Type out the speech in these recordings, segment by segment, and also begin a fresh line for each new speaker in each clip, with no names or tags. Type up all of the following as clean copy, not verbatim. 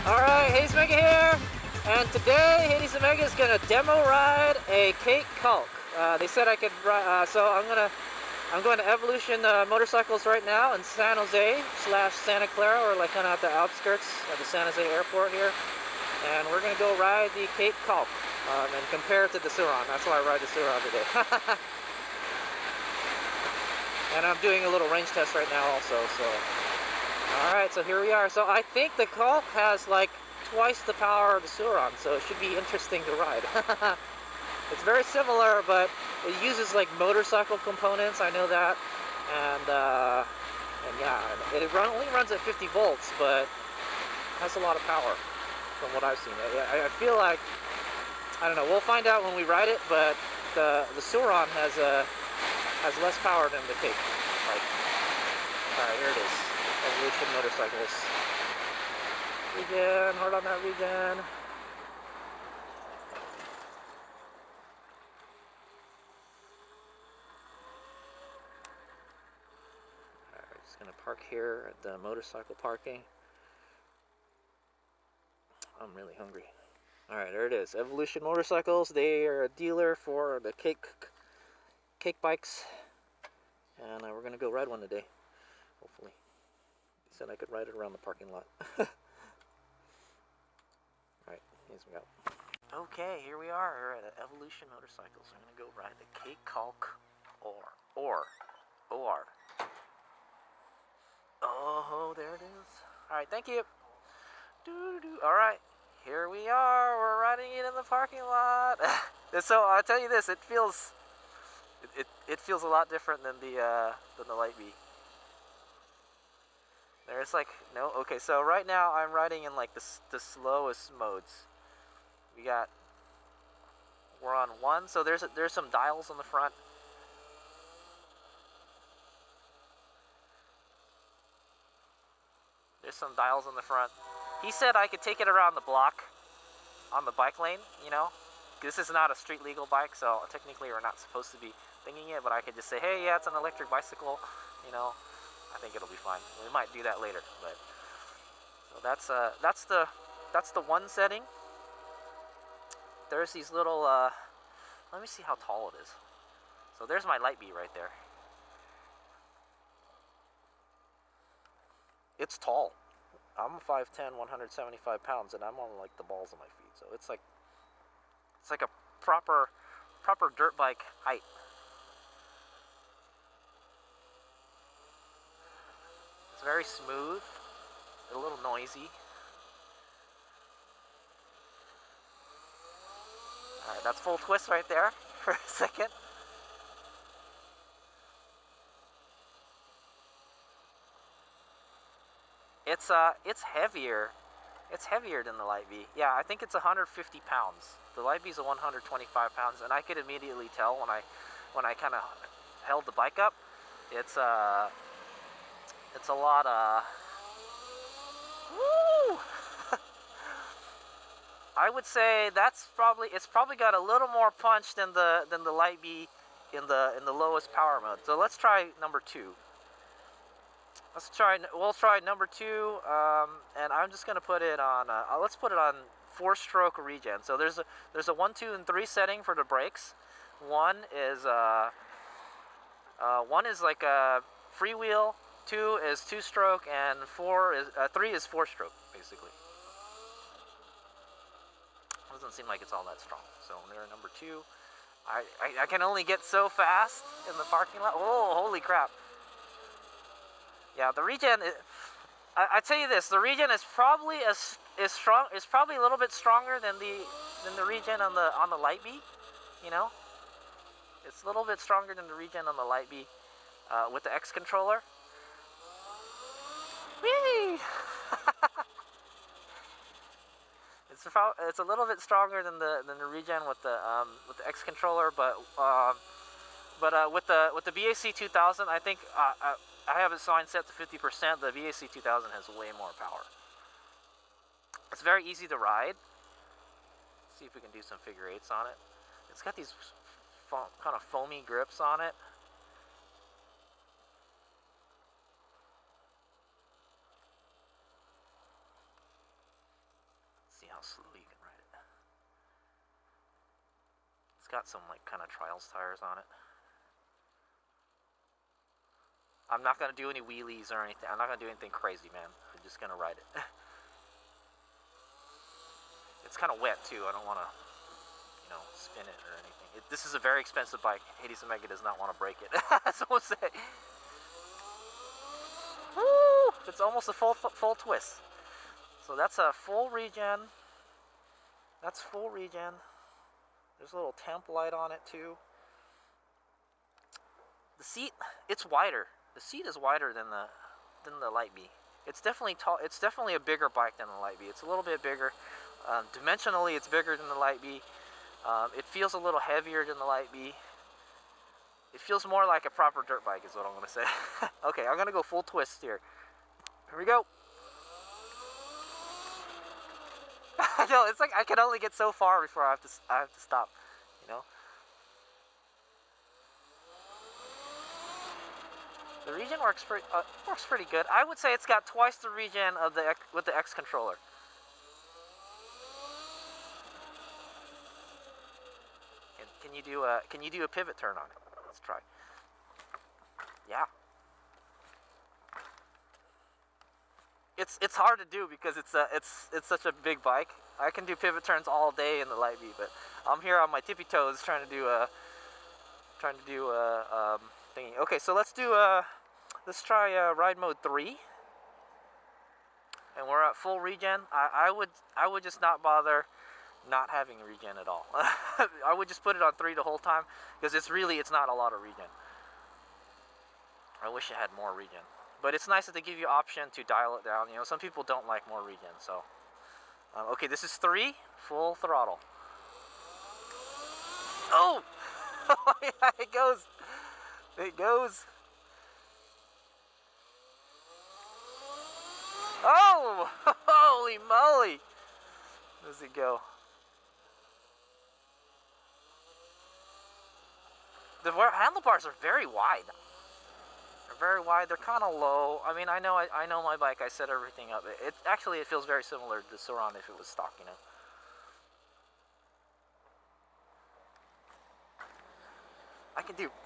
Alright, HadesOmega here, and today HadesOmega is going to demo ride a Cake Kalk. They said I could ride, so I'm going to Evolution Motorcycles right now in San Jose / Santa Clara, or like kind of at the outskirts of the San Jose airport here. And we're going to go ride the Cake Kalk and compare it to the Sur Ron. That's why I ride the Sur Ron today. And I'm doing a little range test right now also, so. Alright, so here we are. So I think the Kalk has like twice the power of the Sur Ron, so it should be interesting to ride. It's very similar, but it uses like motorcycle components, I know that. And yeah, it only runs at 50 volts, but has a lot of power from what I've seen. I feel like, I don't know, we'll find out when we ride it, but the Sur Ron has less power than the Cake. Like, alright, here it is. Evolution Motorcycles. Regen, hard on that regen. Alright, just gonna park here at the motorcycle parking. I'm really hungry. Alright, there it is. Evolution Motorcycles. They are a dealer for the cake bikes. And we're gonna go ride one today. Hopefully. Said I could ride it around the parking lot. Alright, here's we go. Okay, here we are. We're at Evolution Motorcycles. I'm gonna go ride the Cake Kalk OR. Oh, there it is. Alright, thank you. Alright, here we are. We're riding it in the parking lot. So I'll tell you this, it feels a lot different than the Light Bee. There's like, no, okay, so right now I'm riding in like the slowest modes. We're on 1, so there's some dials on the front. There's some dials on the front. He said I could take it around the block on the bike lane, you know? This is not a street legal bike, so technically we're not supposed to be thinking it, but I could just say, hey, yeah, it's an electric bicycle, you know? I think it'll be fine. We might do that later, but so that's the one setting. There's these little let me see how tall it is. So there's my Light Bee right there. It's tall. I'm 5'10", 175 pounds, and I'm on like the balls of my feet. So it's like a proper dirt bike height. It's very smooth, a little noisy. Alright, that's full twist right there for a second. It's heavier. It's heavier than the Light Bee. Yeah, I think it's 150 pounds. The Light Bee's 125 pounds, and I could immediately tell when I kind of held the bike up. It's a lot of, woo! I would say it's probably got a little more punch than the Light Bee in the lowest power mode. So let's try number 2. We'll try number 2, and I'm just gonna put it on. Let's put it on 4-stroke regen. So there's a 1, 2, and 3 setting for the brakes. One is like a freewheel. 2 is 2-stroke, and 3 is 4-stroke, basically. Doesn't seem like it's all that strong. So there, number 2. I can only get so fast in the parking lot. Oh, holy crap! Yeah, the regen. I tell you this, the regen is probably strong. It's probably a little bit stronger than the regen on the Light Bee. You know, it's a little bit stronger than the regen on the Light Bee with the X controller. Whee! It's a little bit stronger than the regen with the X controller, but with the BAC 2000, I think I have it signed set to 50%. The BAC 2000 has way more power. It's very easy to ride. Let's see if we can do some figure 8s on it. It's got these kind of foamy grips on it. how slow you can ride it. It's got some like kind of trials tires on it. I'm not gonna do any wheelies or anything. I'm not gonna do anything crazy, man. I'm just gonna ride it. It's kind of wet too. I don't want to, you know, spin it or anything. This is a very expensive bike. HadesOmega does not want to break it. Someone say. Woo! It's almost a full twist. So that's a full regen. That's full regen. There's a little temp light on it too. The seat, it's wider. The seat is wider than the Light Bee. It's definitely tall. It's definitely a bigger bike than the Light Bee. It's a little bit bigger. Dimensionally, it's bigger than the Light Bee. It feels a little heavier than the Light Bee. It feels more like a proper dirt bike is what I'm going to say. Okay, I'm going to go full twist here. Here we go. No, it's like I can only get so far before I have to stop, you know. The regen works pretty good. I would say it's got twice the regen of with the X controller. Can you do a pivot turn on it? Let's try. Yeah. It's hard to do because it's such a big bike. I can do pivot turns all day in the Light Bee, but I'm here on my tippy toes trying to do a thingy. Okay, so let's try ride mode 3, and we're at full regen. I would just not bother not having regen at all. I would just put it on 3 the whole time because it's not a lot of regen. I wish it had more regen. But it's nice that they give you option to dial it down. You know, some people don't like more regen, so. Okay, this is 3, full throttle. Oh! Yeah, it goes. It goes. Oh! Holy moly! Does it go? The handlebars are very wide. Very wide. They're kind of low. I mean, I know my bike. I set everything up. It actually feels very similar to Sur Ron if it was stock, you know.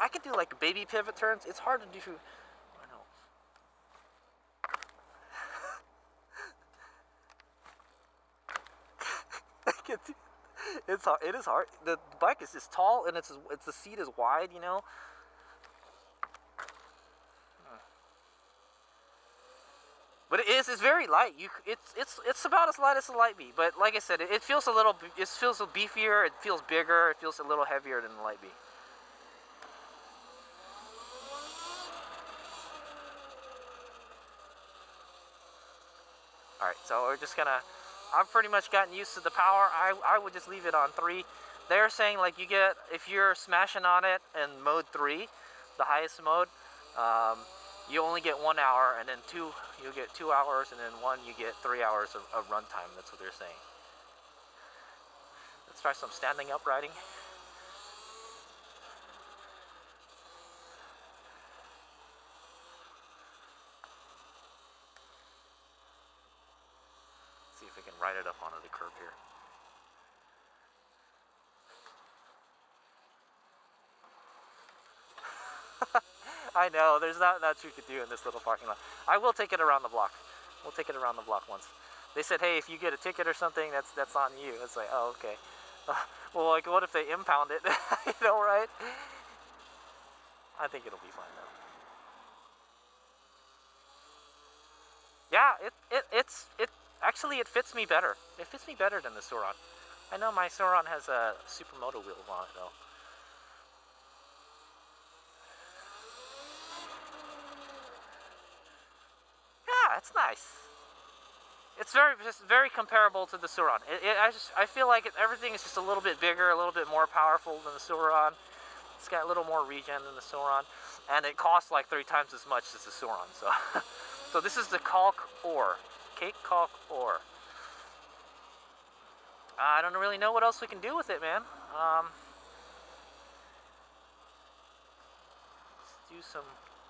I can do like baby pivot turns. It's hard to do. I know. It is hard. The bike is just tall and the seat is wide, you know. But it's very light. It's about as light as the Light Bee. But like I said, it feels a beefier. It feels bigger. It feels a little heavier than the Light Bee. All right, so we're just gonna. I've pretty much gotten used to the power. I would just leave it on 3. They're saying like if you're smashing on it in mode 3, the highest mode. You only get 1 hour, and then 2, you'll get 2 hours, and then 1, you get 3 hours of run time. That's what they're saying. Let's try some standing up riding. Let's see if we can ride it up onto the curb here. I know, there's not much you could do in this little parking lot. I will take it around the block. We'll take it around the block once. They said, hey, if you get a ticket or something, that's on you. It's like, oh, okay. Well, like, what if they impound it? You know, right? I think it'll be fine, though. Yeah, actually, it fits me better. It fits me better than the Sur Ron. I know my Sur Ron has a supermoto wheel on it, though. Yeah, it's nice. It's very comparable to the Sur Ron. I feel like everything is just a little bit bigger, a little bit more powerful than the Sur Ron. It's got a little more regen than the Sur Ron, and it costs like 3 times as much as the Sur Ron. So, so this is the Kalk OR, Cake Kalk OR. I don't really know what else we can do with it, man. Let's do some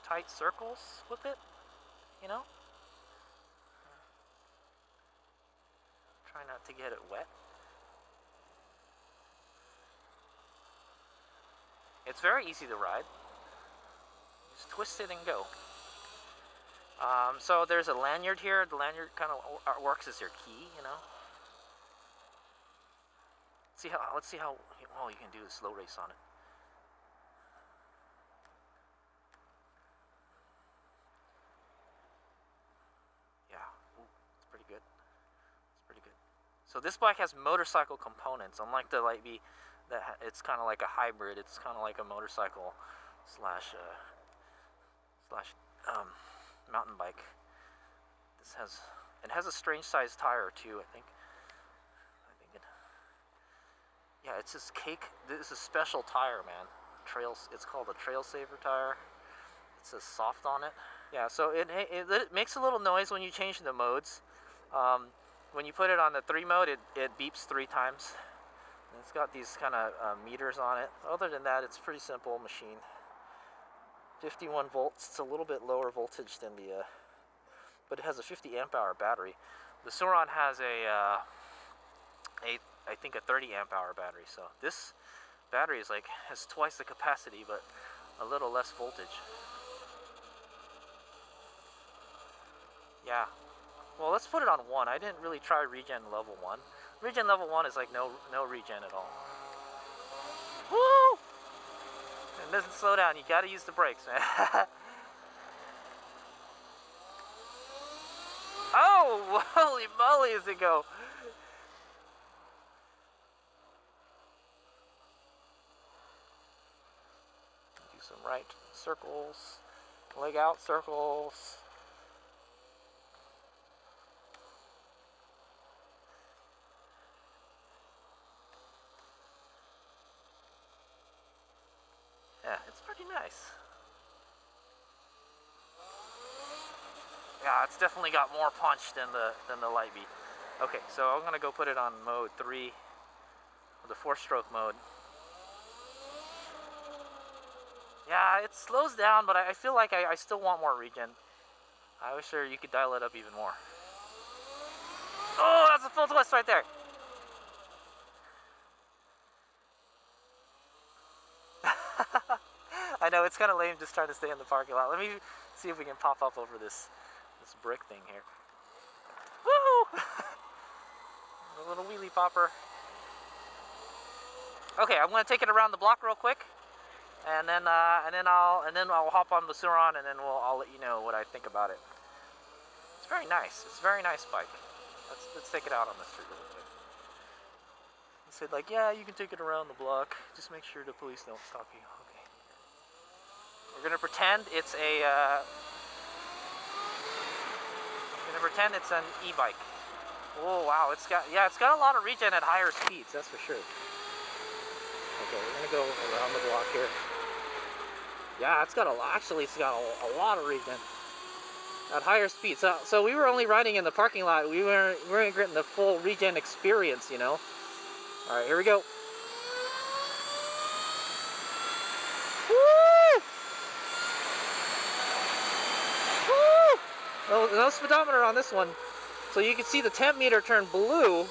tight circles with it, you know. Try not to get it wet. It's very easy to ride. Just twist it and go. So there's a lanyard here. The lanyard kind of works as your key, you know. Let's see how well you can do a slow race on it. Yeah, ooh, it's pretty good. It's pretty good. So this bike has motorcycle components, unlike the Light Bee. It's kind of like a hybrid. It's kind of like a motorcycle slash mountain bike. It has a strange sized tire too, I think it. Yeah, it's this Cake. This is a special tire, man. It's called a Trail Saver tire. It says soft on it. Yeah, so it makes a little noise when you change the modes. When you put it on the 3 mode, it beeps 3 times. And it's got these kind of meters on it. Other than that, it's a pretty simple machine. 51 volts. It's a little bit lower voltage than the, but it has a 50 amp hour battery. The Sur Ron has I think a 30 amp hour battery. So this battery has twice the capacity, but a little less voltage. Yeah. Well, let's put it on 1. I didn't really try regen level 1. Regen level 1 is like no regen at all. Woo! It doesn't slow down. You gotta use the brakes, man. Oh, holy moly, does it go! Do some right circles, leg out circles. Yeah, it's pretty nice. Yeah, it's definitely got more punch than the Light Bee. Okay, so I'm gonna go put it on mode 3, the 4-stroke mode. Yeah, it slows down, but I feel like I still want more regen. I wish you could dial it up even more. Oh, that's a full twist right there. I know, it's kind of lame just trying to stay in the parking lot. Let me see if we can pop up over this brick thing here. Woo! A little wheelie popper. Okay, I'm gonna take it around the block real quick, and then I'll hop on the Sur Ron, and then I'll let you know what I think about it. It's very nice. It's a very nice bike. Let's take it out on the street real quick. He said like, yeah, you can take it around the block. Just make sure the police don't stop you. Okay. We're gonna pretend it's an e-bike. Oh wow, it's got a lot of regen at higher speeds, that's for sure. Okay, we're gonna go around the block here. Yeah, it's got a lot of regen at higher speeds. So we were only riding in the parking lot. We weren't getting the full regen experience, you know. All right, here we go. No speedometer on this one, so you can see the temp meter turn blue.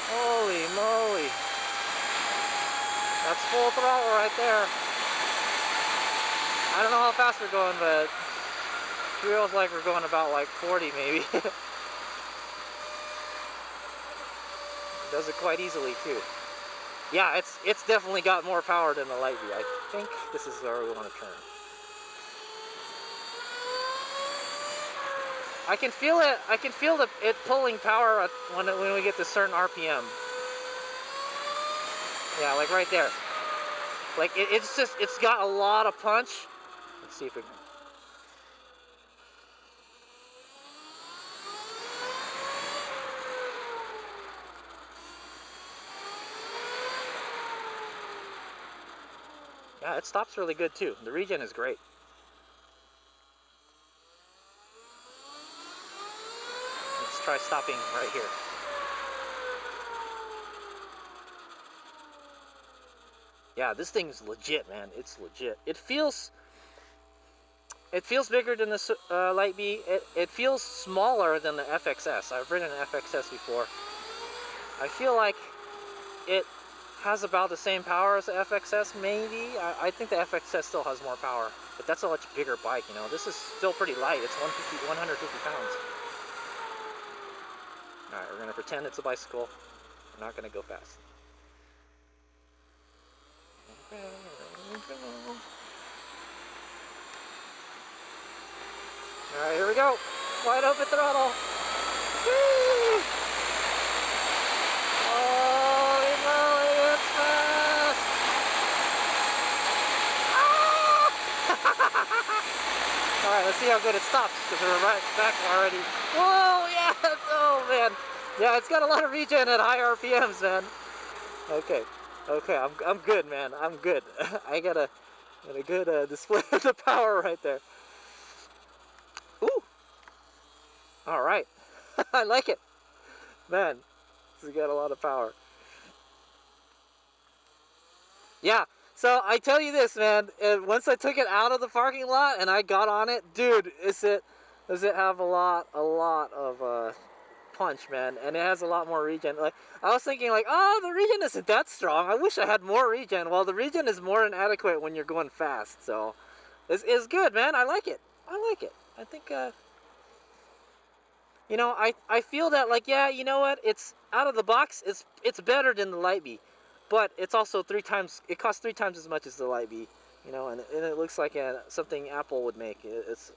Holy moly. That's full throttle right there. I don't know how fast we're going, but it feels like we're going about like 40 maybe. Does it quite easily too. Yeah, it's definitely got more power than the Light Bee. I think this is where we want to turn. I can feel it. I can feel it pulling power when we get to certain RPM. Yeah, like right there. Like it's got a lot of punch. Let's see if we can. Yeah, it stops really good too. The regen is great. Let's try stopping right here. Yeah, this thing's legit, man. It's legit. It feels... It feels bigger than the Light Bee. It feels smaller than the FXS. I've ridden an FXS before. I feel like it has about the same power as the FXS, maybe. I think the FXS still has more power, but that's a much bigger bike, you know. This is still pretty light. It's 150 pounds. All right, we're gonna pretend it's a bicycle. We're not gonna go fast. All right, here we go. Wide open throttle. Woo! Holy moly, it's fast! Ah! All right, let's see how good it stops, because we're right back already. Whoa, yeah, oh man. Yeah, it's got a lot of regen at high RPMs, man. Okay, I'm good, man. I'm good. I got a good display of the power right there. Ooh. All right. I like it. Man, this has got a lot of power. Yeah, so I tell you this, man, once I took it out of the parking lot and I got on it, dude, does it have a lot of punch, man, and it has a lot more regen. Like, I was thinking, like, oh, the regen isn't that strong. I wish I had more regen. Well, the regen is more than adequate when you're going fast, so it's good, man. I like it. I think, you know, I feel that, like, yeah, you know what? It's out of the box. It's better than the Light Bee, but it's also it costs 3 times as much as the Light Bee, you know, and it looks like something Apple would make.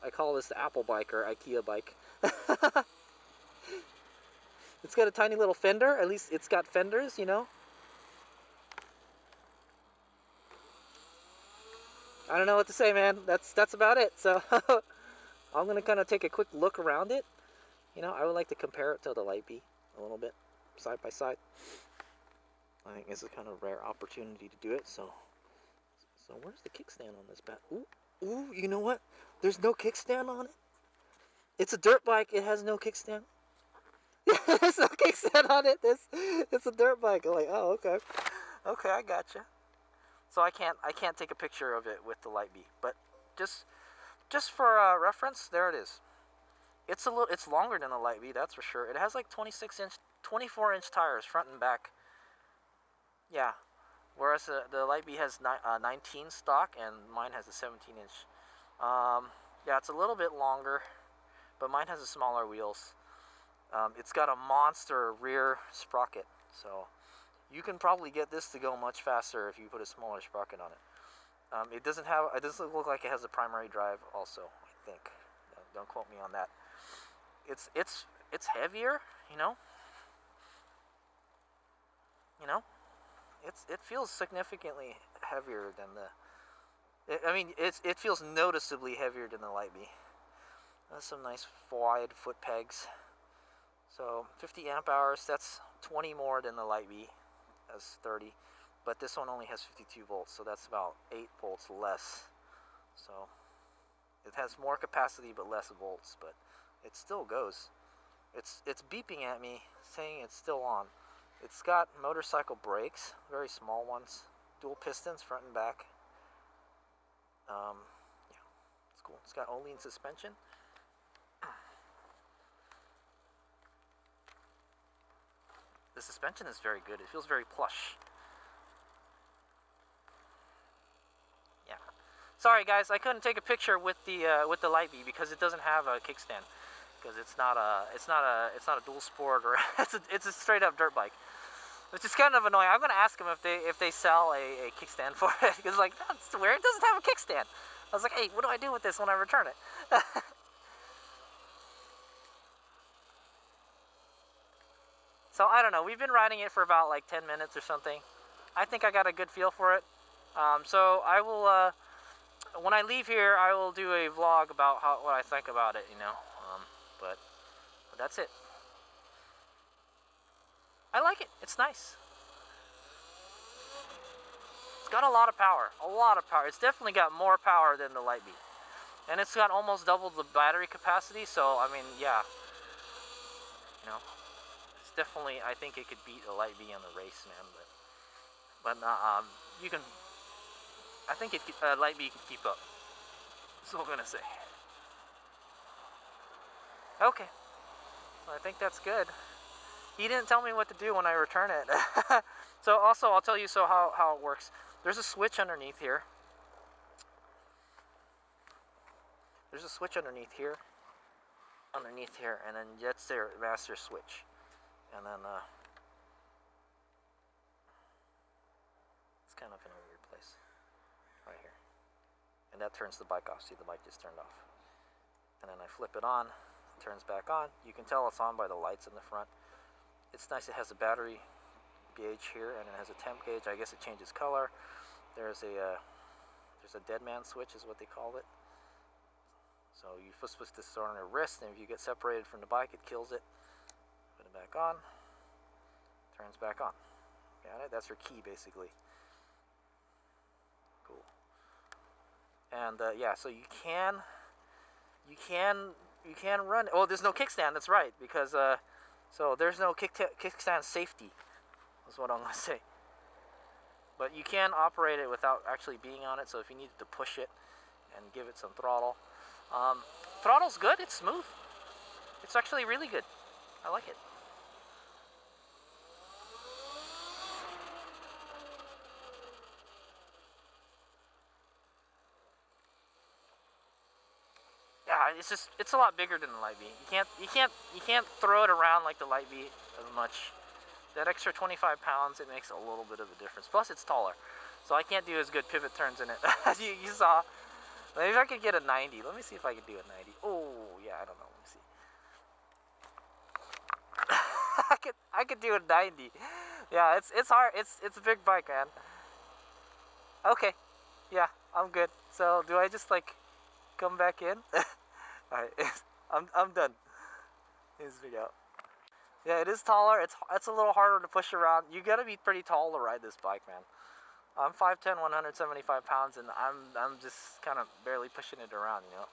I call this the Apple bike or IKEA bike. It's got a tiny little fender. At least it's got fenders, you know. I don't know what to say, man. That's about it. So I'm gonna kind of take a quick look around it. You know, I would like to compare it to the Light Bee a little bit, side by side. I think this is kind of a rare opportunity to do it. So where's the kickstand on this bat? Ooh, you know what? There's no kickstand on it. It's a dirt bike. It has no kickstand. There's no kickstand on it. It's a dirt bike. I'm like, oh, okay, I gotcha. So I can't take a picture of it with the Light Bee, but just for reference, there it is. It's longer than the Light Bee, that's for sure. It has like 24-inch tires, front and back. Yeah, whereas the Light Bee has 19 stock, and mine has a 17-inch. Yeah, it's a little bit longer, but mine has a smaller wheels. It's got a monster rear sprocket, so you can probably get this to go much faster if you put a smaller sprocket on it. It doesn't look like it has a primary drive also, I think. Don't quote me on that. It's heavier, you know. It feels significantly heavier than it feels noticeably heavier than the Light Bee. That's some nice wide foot pegs. So 50 amp hours, that's 20 more than the Light Bee. That's 30. But this one only has 52 volts, so that's about 8 volts less. So it has more capacity but less volts, but it still goes. It's beeping at me saying it's still on. It's got motorcycle brakes, very small ones, dual pistons front and back. Yeah, it's cool. It's got Olean suspension. The suspension is very good. It feels very plush. Yeah. Sorry guys, I couldn't take a picture with the Light Bee because it doesn't have a kickstand. Because it's not a dual sport, or it's a straight up dirt bike, which is kind of annoying. I'm gonna ask them if they sell a kickstand for it, because like, that's weird. It doesn't have a kickstand. I was like, hey, what do I do with this when I return it? So I don't know. We've been riding it for about like 10 minutes or something. I think I got a good feel for it. So I will, when I leave here, I will do a vlog about what I think about it, you know. But that's it. I like it. It's nice. It's got a lot of power. It's definitely got more power than the Light Bee. And it's got almost double the battery capacity, so I mean, yeah. You know, it's definitely, I think it could beat the Light Bee in the race, man. But I think Light Bee can keep up. So I'm gonna say. Okay. I think that's good. He didn't tell me what to do when I return it. So also, I'll tell you how it works. There's a switch underneath here. There's a switch underneath here, and then that's their master switch. And then it's kind of in a weird place, right here. And that turns the bike off. See, the bike just turned off. And then I flip it on, it turns back on. You can tell it's on by the lights in the front. It's nice. It has a battery gauge here, and it has a temp gauge. I guess it changes color. There's a dead man switch, is what they call it. So you're supposed to store on your wrist, and if you get separated from the bike, it kills it. Put it back on. Turns back on. Got it? That's your key, basically. Cool. And yeah, so you can run. Oh, there's no kickstand. That's right, because so there's no kickstand safety. That's what I'm gonna say. But you can operate it without actually being on it. So if you needed to push it and give it some throttle, throttle's good. It's smooth. It's actually really good. I like it. Yeah, it's a lot bigger than the Light Bee. You can't throw it around like the Light Bee as much. That extra 25 pounds, it makes a little bit of a difference. Plus, it's taller, so I can't do as good pivot turns in it as you saw. Maybe if I could get a 90. Let me see if I could do a 90. Oh, yeah, I don't know. Let me see. I could do a 90. Yeah, it's hard. It's a big bike, man. Okay, yeah, I'm good. So do I just like come back in? All right, I'm done. Here's the video. Yeah, it is taller. It's a little harder to push around. You gotta be pretty tall to ride this bike, man. I'm 5'10", 175 pounds, and I'm just kind of barely pushing it around, you know.